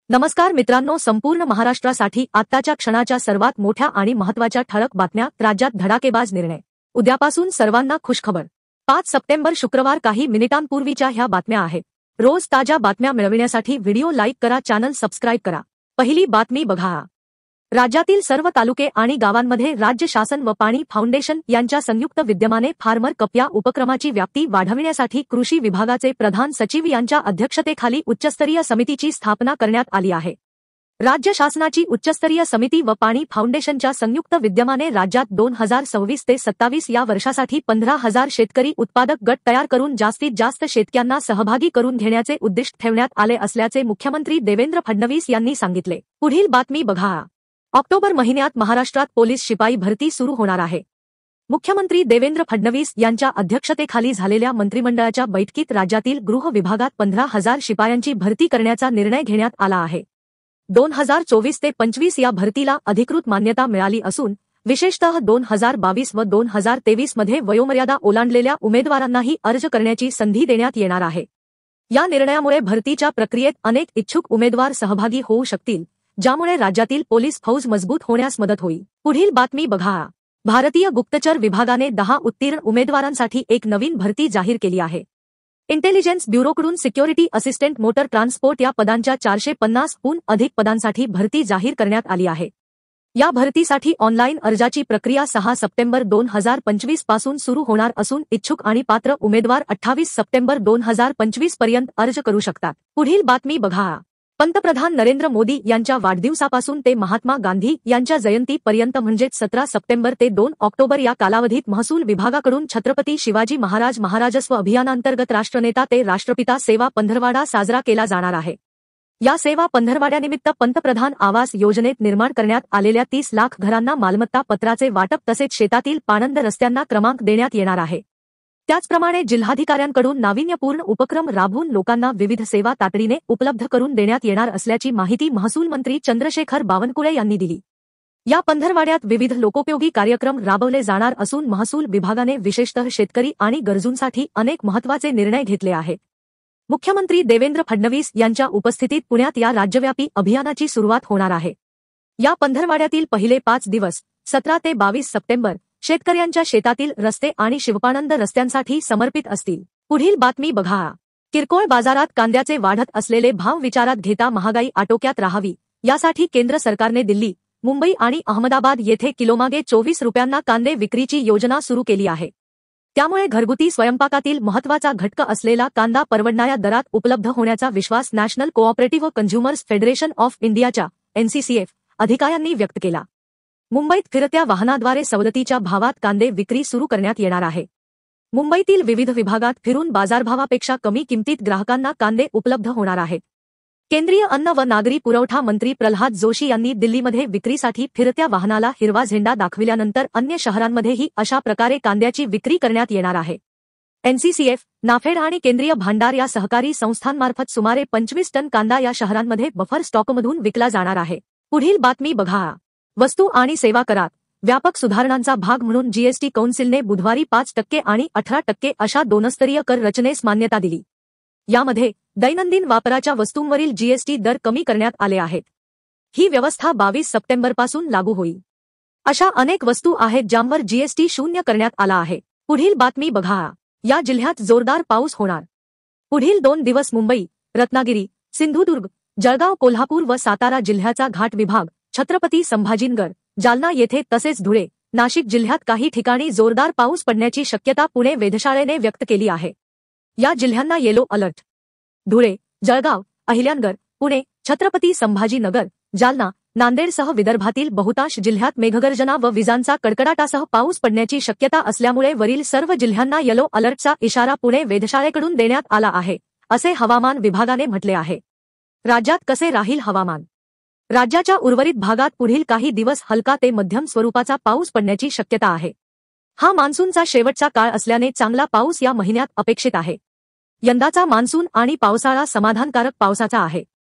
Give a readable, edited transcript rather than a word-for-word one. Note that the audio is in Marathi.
नमस्कार मित्रांनो, संपूर्ण महाराष्ट्रासाठी आत्ताच्या क्षणाच्या सर्वात मोठ्या आणि महत्त्वाच्या ठळक बातम्या. राज्यात धडाकेबाज निर्णय. उद्यापासून सर्वांना खुशखबर. 5 सप्टेंबर शुक्रवार. काही मिनिटांपूर्वीच्या ह्या बातम्या आहेत. रोज ताज्या बातम्या मिळविण्यासाठी व्हिडिओ लाईक करा, चॅनल सबस्क्राईब करा. पहिली बातमी बघा. राज्यातील सर्व तालुके आणि गावांमध्ये राज्य शासन व पाणी फाउंडेशन यांच्या संयुक्त विद्यमाने फार्मर कप या उपक्रमाची व्याप्ती वाढविण्यासाठी कृषी विभागाचे प्रधान सचिव यांच्या अध्यक्षतेखाली उच्चस्तरीय समितीची स्थापना करण्यात आली आहे. राज्य शासनाची उच्चस्तरीय समिती व पाणी फाउंडेशनच्या संयुक्त विद्यमाने राज्यात 2026 ते 27 या वर्षासाठी 15,000 शेतकरी उत्पादक गट तयार करून जास्तीत जास्त शेतकऱ्यांना सहभागी करून घेण्याचे उद्दिष्ट ठेवण्यात आले असल्याचे मुख्यमंत्री देवेंद्र फडणवीस यांनी सांगितले. पुढील बातमी बघा. ऑक्टोबर महिन्यात महाराष्ट्रात पोलीस शिपाई भरती सुरू होणार आहे. मुख्यमंत्री देवेंद्र फडणवीस यांच्या अध्यक्षतेखाली झालेल्या मंत्रिमंडळाच्या बैठकीत राज्यातील गृह विभागात 15,000 शिपायांची भरती करण्याचा निर्णय घेण्यात आला आहे. 2024 ते 25 या भरतीला अधिकृत मान्यता मिळाली असून विशेषतः 2022 व 2023 मध्ये वयोमर्यादा ओलांडलेल्या उमेदवारांनाही अर्ज करण्याची संधी देण्यात येणार आहे. या निर्णयामुळे भरतीच्या प्रक्रियेत अनेक इच्छुक उमेदवार सहभागी होऊ शकतील, ज्यामुळे राज्यातील पोलीस फौज मजबूत होण्यास मदत होईल. पुढील बातमी बघा. भारतीय गुप्तचर विभागाने 10 उत्तीर्ण उमेदवारांसाठी एक नवीन भरती जाहीर केली आहे. इंटेलिजन्स ब्युरोकडून सिक्युरिटी असिस्टंट मोटर ट्रान्सपोर्ट या पदांच्या 450हून अधिक पदांसाठी भरती जाहीर करण्यात आली आहे. या भरतीसाठी ऑनलाईन अर्जाची प्रक्रिया 6 सप्टेंबर 2025 पासून सुरू होणार असून इच्छुक आणि पात्र उमेदवार 28 सप्टेंबर 2025 पर्यंत अर्ज करू शकतात. पुढील बातमी बघा. पंतप्रधान नरेंद्र मोदी यांच्या वाढदिवसापासून ते महात्मा गांधी यांच्या जयंतीपर्यंत म्हणजेच 17 सप्टेंबर ते 2 ऑक्टोबर या कालावधीत महसूल विभागाकडून छत्रपती शिवाजी महाराज महाराजस्व अभियानांतर्गत राष्ट्रनेता ते राष्ट्रपिता सेवा पंधरवाडा साजरा केला जाणार आहे. या सेवा पंधरवाड्यानिमित्त पंतप्रधान आवास योजनेत निर्माण करण्यात आलेल्या 30 लाख घरांना मालमत्ता पत्राचे वाटप तसेच शेतातील पाणंद रस्त्यांना क्रमांक देण्यात येणार आहे. त्याचप्रमाणे जिल्हाधिकाऱ्यांकडून नाविन्यपूर्ण उपक्रम राबवून लोकांना विविध सेवा तातडीने उपलब्ध करून देण्यात येणार असल्याची माहिती महसूल मंत्री चंद्रशेखर बावनकुळे यांनी दिली. या पंधरवाड्यात विविध लोकोपयोगी कार्यक्रम राबवले जाणार असून महसूल विभागाने विशेषतः शेतकरी आणि गरजूंसाठी अनेक महत्त्वाचे निर्णय घेतले आहेत. मुख्यमंत्री देवेंद्र फडणवीस यांच्या उपस्थितीत पुण्यात या राज्यव्यापी अभियानाची सुरुवात होणार आहे. या पंधरवाड्यातील पहिले 5 दिवस 17 ते 22 सप्टेंबर शेतकऱ्यांच्या शेतातील रस्ते आणि शिवपाणंद रस्त्यांसाठी समर्पित असतील. पुढील बातमी बघा. किरकोळ बाजारात कांद्याचे वाढत असलेले भाव विचारात घेता महागाई आटोक्यात राहावी यासाठी केंद्र सरकारने दिल्ली, मुंबई आणि अहमदाबाद येथे किलोमागे 24 रुपयांना कांदे विक्रीची योजना सुरू केली आहे. त्यामुळे घरगुती स्वयंपाकातील महत्त्वाचा घटक असलेला कांदा परवडणाऱ्या दरात उपलब्ध होण्याचा विश्वास national cooperative consumers federation of इंडियाच्या NCCF अधिकाऱ्यांनी व्यक्त केला. मुंबईत फिरत्या वाहनाद्वारे सवलतीच्या भावात कांदे विक्री सुरू करण्यात येणार आहे. मुंबईतील विविध विभागात फिरून बाजारभावापेक्षा कमी किमतीत ग्राहकांना कांदे उपलब्ध होणार आहेत. केंद्रीय अन्न व नागरी पुरवठा मंत्री प्रल्हाद जोशी यांनी दिल्लीमध्ये विक्रीसाठी फिरत्या वाहनाला हिरवा झेंडा दाखविल्यानंतर अन्य शहरांमध्येही अशा प्रकारे कांद्याची विक्री करण्यात येणार आहे. NCCF, नाफेड आणि केंद्रीय भांडार या सहकारी संस्थांमार्फत सुमारे 25 टन कांदा या शहरांमध्ये बफर स्टॉकमधून विकला जाणार आहे. पुढील बातमी बघा. वस्तू आणि सेवा करात व्यापक सुधारणांचा भाग म्हणून जीएसटी कौन्सिलने बुधवारी 5% आणि 18% अशा दोनस्तरीय कर रचनेस मान्यता दिली. यामध्ये दैनंदिन वापराच्या वस्तूंवरील जीएसटी दर कमी करण्यात आले आहेत. ही व्यवस्था 22 सप्टेंबरपासून लागू होईल. अशा अनेक वस्तू आहेत ज्यांवर जीएसटी शून्य करण्यात आला आहे. पुढील बातमी बघा. या जिल्ह्यात जोरदार पाऊस होणार. पुढील 2 दिवस मुंबई, रत्नागिरी, सिंधुदुर्ग, जळगाव, कोल्हापूर व सातारा जिल्ह्याचा घाट विभाग, छत्रपती संभाजीनगर, जालना येथे तसेच धुळे, नाशिक जिल्ह्यात काही ठिकाणी जोरदार पाऊस पडण्याची शक्यता पुणे वेधशाळेने व्यक्त केली आहे. या जिल्ह्यांना येलो अलर्ट. धुळे, जळगाव, अहिल्यानगर, पुणे, छत्रपती संभाजीनगर, जालना, नांदेडसह विदर्भातील बहुतांश जिल्ह्यात मेघगर्जना व विजांचा कडकडाटासह पाऊस पडण्याची शक्यता असल्यामुळे वरील सर्व जिल्ह्यांना येलो अलर्टचा इशारा पुणे वेधशाळेकडून देण्यात आला आहे, असे हवामान विभागाने म्हटले आहे. राज्यात कसे राहील हवामान. राज्याच्या उर्वरित भागात पुढील काही दिवस हलका ते मध्यम स्वरूपाचा पाऊस पडण्याची शक्यता आहे. हा मान्सूनचा शेवटचा काळ असल्याने चांगला पाऊस या महिन्यात अपेक्षित आहे. यंदाचा मान्सून आणि पावसाळा समाधानकारक पावसाचा आहे.